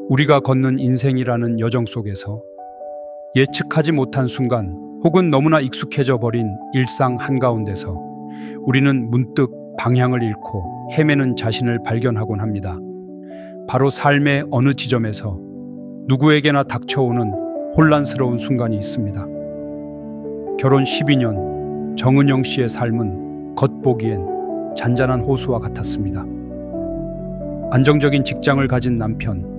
우리가 걷는 인생이라는 여정 속에서 예측하지 못한 순간 혹은 너무나 익숙해져 버린 일상 한가운데서 우리는 문득 방향을 잃고 헤매는 자신을 발견하곤 합니다. 바로 삶의 어느 지점에서 누구에게나 닥쳐오는 혼란스러운 순간이 있습니다. 결혼 12년, 정은영 씨의 삶은 겉보기엔 잔잔한 호수와 같았습니다. 안정적인 직장을 가진 남편,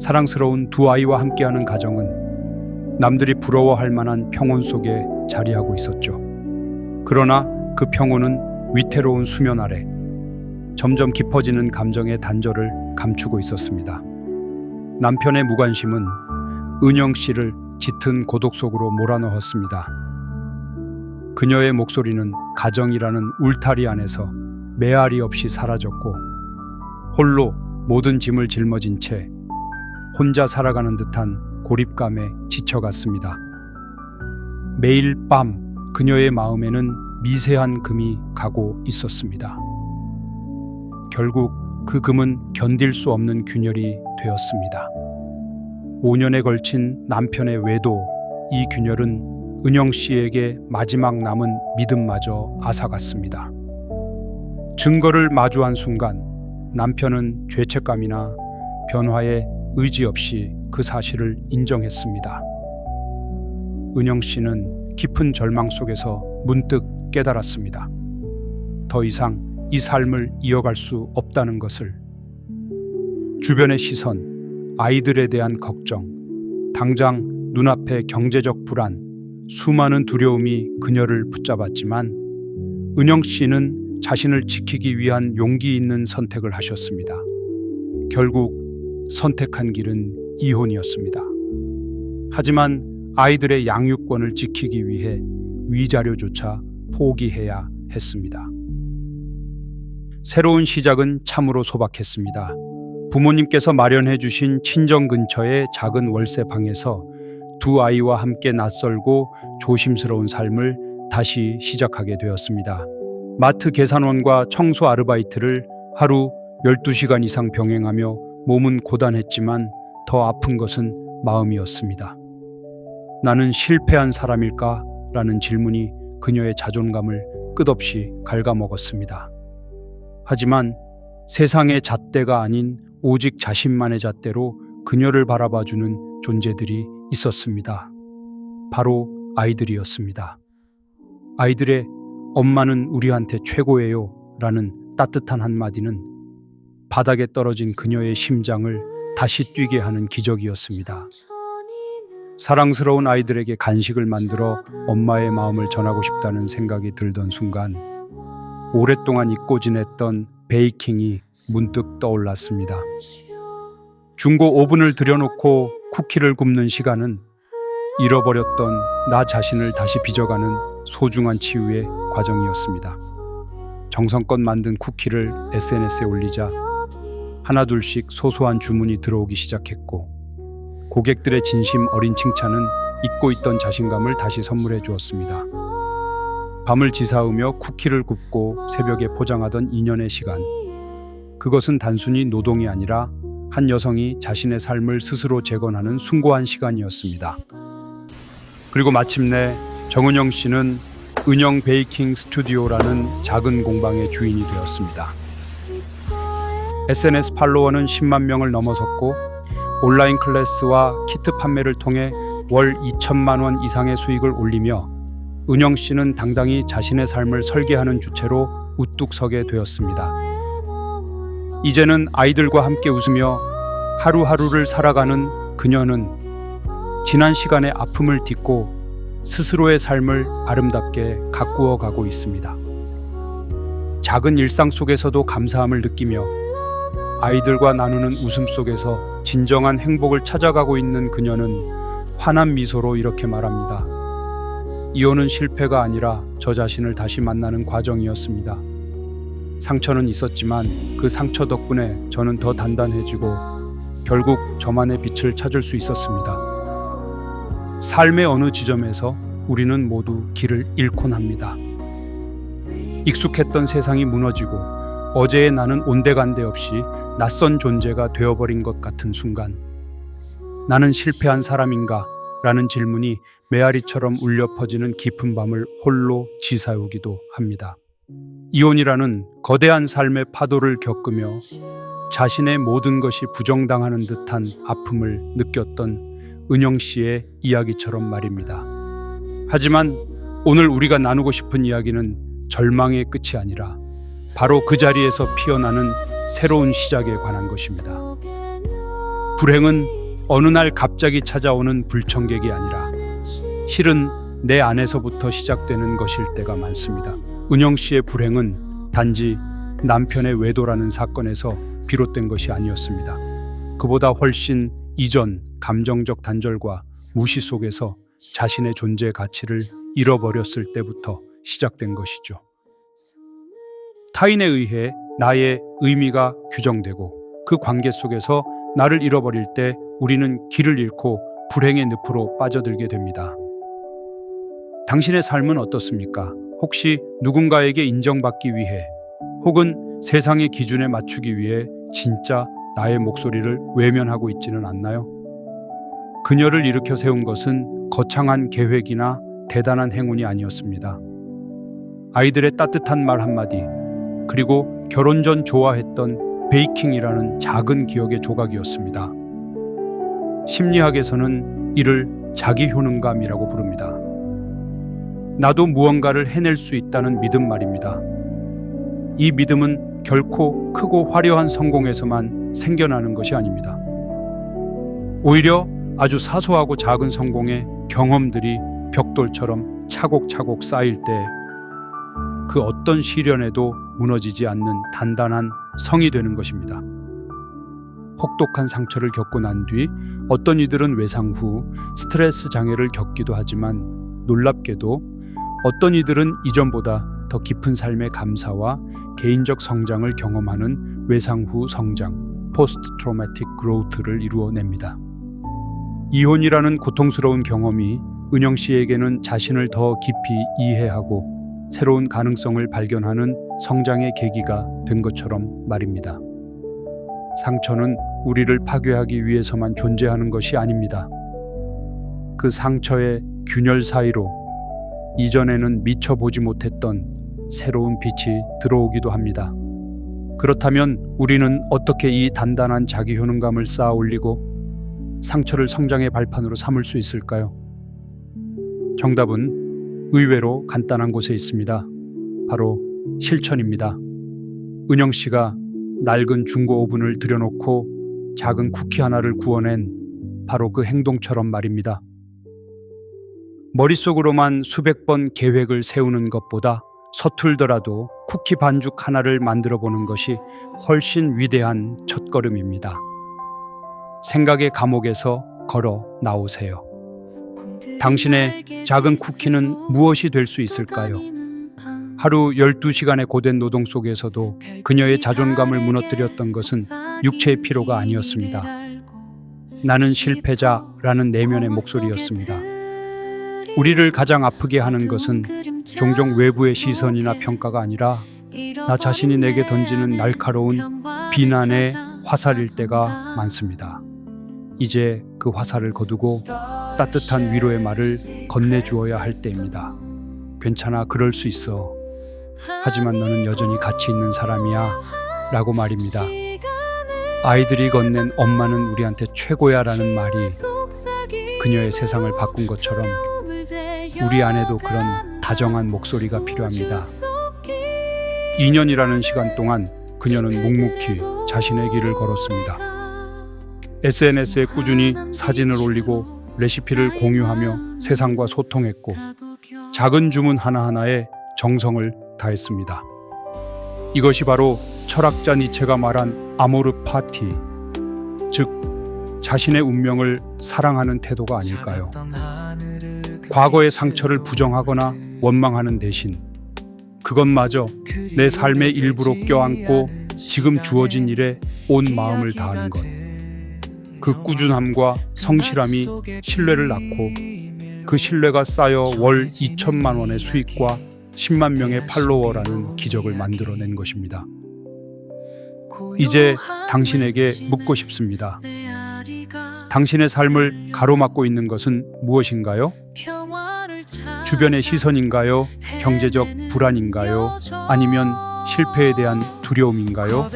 사랑스러운 두 아이와 함께하는 가정은 남들이 부러워할 만한 평온 속에 자리하고 있었죠. 그러나 그 평온은 위태로운 수면 아래 점점 깊어지는 감정의 단절을 감추고 있었습니다. 남편의 무관심은 은영 씨를 짙은 고독 속으로 몰아넣었습니다. 그녀의 목소리는 가정이라는 울타리 안에서 메아리 없이 사라졌고 홀로 모든 짐을 짊어진 채 혼자 살아가는 듯한 고립감에 지쳐갔습니다. 매일 밤 그녀의 마음에는 미세한 금이 가고 있었습니다. 결국 그 금은 견딜 수 없는 균열이 되었습니다. 5년에 걸친 남편의 외도, 이 균열은 은영 씨에게 마지막 남은 믿음마저 앗아갔습니다. 증거를 마주한 순간 남편은 죄책감이나 변화에 의지 없이 그 사실을 인정했습니다. 은영 씨는 깊은 절망 속에서 문득 깨달았습니다. 더 이상 이 삶을 이어갈 수 없다는 것을. 주변의 시선, 아이들에 대한 걱정, 당장 눈앞의 경제적 불안, 수많은 두려움이 그녀를 붙잡았지만 은영 씨는 자신을 지키기 위한 용기 있는 선택을 하셨습니다. 결국 선택한 길은 이혼이었습니다. 하지만 아이들의 양육권을 지키기 위해 위자료조차 포기해야 했습니다. 새로운 시작은 참으로 소박했습니다. 부모님께서 마련해 주신 친정 근처의 작은 월세 방에서 두 아이와 함께 낯설고 조심스러운 삶을 다시 시작하게 되었습니다. 마트 계산원과 청소 아르바이트를 하루 12시간 이상 병행하며 몸은 고단했지만 더 아픈 것은 마음이었습니다. 나는 실패한 사람일까? 라는 질문이 그녀의 자존감을 끝없이 갉아먹었습니다. 하지만 세상의 잣대가 아닌 오직 자신만의 잣대로 그녀를 바라봐주는 존재들이 있었습니다. 바로 아이들이었습니다. 아이들의 엄마는 우리한테 최고예요 라는 따뜻한 한마디는 바닥에 떨어진 그녀의 심장을 다시 뛰게 하는 기적이었습니다. 사랑스러운 아이들에게 간식을 만들어 엄마의 마음을 전하고 싶다는 생각이 들던 순간 오랫동안 잊고 지냈던 베이킹이 문득 떠올랐습니다. 중고 오븐을 들여놓고 쿠키를 굽는 시간은 잃어버렸던 나 자신을 다시 빚어가는 소중한 치유의 과정이었습니다. 정성껏 만든 쿠키를 SNS에 올리자 하나둘씩 소소한 주문이 들어오기 시작했고 고객들의 진심 어린 칭찬은 잊고 있던 자신감을 다시 선물해 주었습니다. 밤을 지사으며 쿠키를 굽고 새벽에 포장하던 2년의 시간. 그것은 단순히 노동이 아니라 한 여성이 자신의 삶을 스스로 재건하는 숭고한 시간이었습니다. 그리고 마침내 정은영 씨는 은영 베이킹 스튜디오라는 작은 공방의 주인이 되었습니다. SNS 팔로워는 10만 명을 넘어섰고 온라인 클래스와 키트 판매를 통해 월 2천만 원 이상의 수익을 올리며 은영 씨는 당당히 자신의 삶을 설계하는 주체로 우뚝 서게 되었습니다. 이제는 아이들과 함께 웃으며 하루하루를 살아가는 그녀는 지난 시간의 아픔을 딛고 스스로의 삶을 아름답게 가꾸어 가고 있습니다. 작은 일상 속에서도 감사함을 느끼며 아이들과 나누는 웃음 속에서 진정한 행복을 찾아가고 있는 그녀는 환한 미소로 이렇게 말합니다. 이혼은 실패가 아니라 저 자신을 다시 만나는 과정이었습니다. 상처는 있었지만 그 상처 덕분에 저는 더 단단해지고 결국 저만의 빛을 찾을 수 있었습니다. 삶의 어느 지점에서 우리는 모두 길을 잃곤 합니다. 익숙했던 세상이 무너지고 어제의 나는 온데간데 없이 낯선 존재가 되어버린 것 같은 순간 나는 실패한 사람인가? 라는 질문이 메아리처럼 울려 퍼지는 깊은 밤을 홀로 지새우기도 합니다. 이혼이라는 거대한 삶의 파도를 겪으며 자신의 모든 것이 부정당하는 듯한 아픔을 느꼈던 은영 씨의 이야기처럼 말입니다. 하지만 오늘 우리가 나누고 싶은 이야기는 절망의 끝이 아니라 바로 그 자리에서 피어나는 새로운 시작에 관한 것입니다. 불행은 어느 날 갑자기 찾아오는 불청객이 아니라 실은 내 안에서부터 시작되는 것일 때가 많습니다. 은영 씨의 불행은 단지 남편의 외도라는 사건에서 비롯된 것이 아니었습니다. 그보다 훨씬 이전 감정적 단절과 무시 속에서 자신의 존재 가치를 잃어버렸을 때부터 시작된 것이죠. 타인에 의해 나의 의미가 규정되고 그 관계 속에서 나를 잃어버릴 때 우리는 길을 잃고 불행의 늪으로 빠져들게 됩니다. 당신의 삶은 어떻습니까? 혹시 누군가에게 인정받기 위해 혹은 세상의 기준에 맞추기 위해 진짜 나의 목소리를 외면하고 있지는 않나요? 그녀를 일으켜 세운 것은 거창한 계획이나 대단한 행운이 아니었습니다. 아이들의 따뜻한 말 한마디, 그리고 결혼 전 좋아했던 베이킹이라는 작은 기억의 조각이었습니다. 심리학에서는 이를 자기 효능감이라고 부릅니다. 나도 무언가를 해낼 수 있다는 믿음 말입니다. 이 믿음은 결코 크고 화려한 성공에서만 생겨나는 것이 아닙니다. 오히려 아주 사소하고 작은 성공의 경험들이 벽돌처럼 차곡차곡 쌓일 때 그 어떤 시련에도 무너지지 않는 단단한 성이 되는 것입니다. 혹독한 상처를 겪고 난 뒤 어떤 이들은 외상 후 스트레스 장애를 겪기도 하지만 놀랍게도 어떤 이들은 이전보다 더 깊은 삶의 감사와 개인적 성장을 경험하는 외상 후 성장, 포스트 트로마틱 그로우트를 이루어냅니다. 이혼이라는 고통스러운 경험이 은영 씨에게는 자신을 더 깊이 이해하고 새로운 가능성을 발견하는 성장의 계기가 된 것처럼 말입니다. 상처는 우리를 파괴하기 위해서만 존재하는 것이 아닙니다. 그 상처의 균열 사이로 이전에는 미처 보지 못했던 새로운 빛이 들어오기도 합니다. 그렇다면 우리는 어떻게 이 단단한 자기 효능감을 쌓아 올리고 상처를 성장의 발판으로 삼을 수 있을까요? 정답은 의외로 간단한 곳에 있습니다. 바로 실천입니다. 은영 씨가 낡은 중고 오븐을 들여놓고 작은 쿠키 하나를 구워낸 바로 그 행동처럼 말입니다. 머릿속으로만 수백 번 계획을 세우는 것보다 서툴더라도 쿠키 반죽 하나를 만들어 보는 것이 훨씬 위대한 첫걸음입니다. 생각의 감옥에서 걸어 나오세요. 당신의 작은 쿠키는 무엇이 될 수 있을까요? 하루 12시간의 고된 노동 속에서도 그녀의 자존감을 무너뜨렸던 것은 육체의 피로가 아니었습니다. 나는 실패자라는 내면의 목소리였습니다. 우리를 가장 아프게 하는 것은 종종 외부의 시선이나 평가가 아니라 나 자신이 내게 던지는 날카로운 비난의 화살일 때가 많습니다. 이제 그 화살을 거두고 따뜻한 위로의 말을 건네주어야 할 때입니다. 괜찮아, 그럴 수 있어. 하지만 너는 여전히 가치 있는 사람이야. 라고 말입니다. 아이들이 건넨 엄마는 우리한테 최고야 라는 말이 그녀의 세상을 바꾼 것처럼 우리 안에도 그런 다정한 목소리가 필요합니다. 2년이라는 시간 동안 그녀는 묵묵히 자신의 길을 걸었습니다. SNS에 꾸준히 사진을 올리고 레시피를 공유하며 세상과 소통했고 작은 주문 하나하나에 정성을 다했습니다. 이것이 바로 철학자 니체가 말한 아모르 파티, 즉 자신의 운명을 사랑하는 태도가 아닐까요? 과거의 상처를 부정하거나 원망하는 대신 그것마저 내 삶의 일부로 껴안고 지금 주어진 일에 온 마음을 다하는 것. 그 꾸준함과 성실함이 신뢰를 낳고 그 신뢰가 쌓여 월 2천만 원의 수익과 10만 명의 팔로워라는 기적을 만들어낸 것입니다. 이제 당신에게 묻고 싶습니다. 당신의 삶을 가로막고 있는 것은 무엇인가요? 주변의 시선인가요? 경제적 불안인가요? 아니면 실패에 대한 두려움인가요?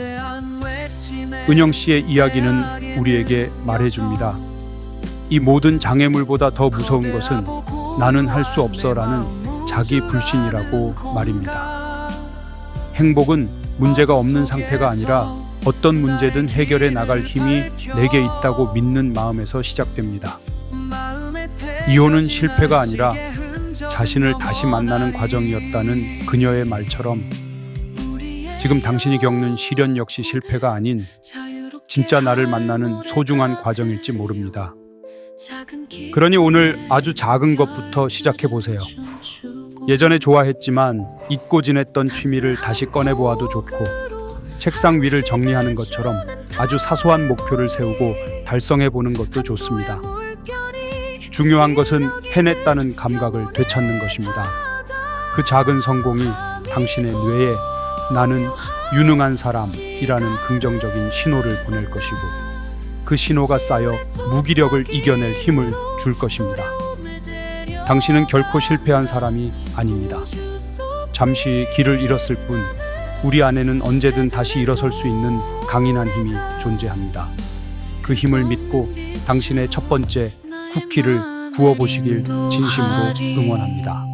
은영 씨의 이야기는 우리에게 말해줍니다. 이 모든 장애물보다 더 무서운 것은 나는 할 수 없어라는 자기 불신이라고 말입니다. 행복은 문제가 없는 상태가 아니라 어떤 문제든 해결해 나갈 힘이 내게 있다고 믿는 마음에서 시작됩니다. 이혼은 실패가 아니라 자신을 다시 만나는 과정이었다는 그녀의 말처럼 지금 당신이 겪는 시련 역시 실패가 아닌 진짜 나를 만나는 소중한 과정일지 모릅니다. 그러니 오늘 아주 작은 것부터 시작해 보세요. 예전에 좋아했지만 잊고 지냈던 취미를 다시 꺼내보아도 좋고, 책상 위를 정리하는 것처럼 아주 사소한 목표를 세우고 달성해 보는 것도 좋습니다. 중요한 것은 해냈다는 감각을 되찾는 것입니다. 그 작은 성공이 당신의 뇌에 나는 유능한 사람이라는 긍정적인 신호를 보낼 것이고, 그 신호가 쌓여 무기력을 이겨낼 힘을 줄 것입니다. 당신은 결코 실패한 사람이 아닙니다. 잠시 길을 잃었을 뿐 우리 안에는 언제든 다시 일어설 수 있는 강인한 힘이 존재합니다. 그 힘을 믿고 당신의 첫 번째 쿠키를 구워보시길 진심으로 응원합니다.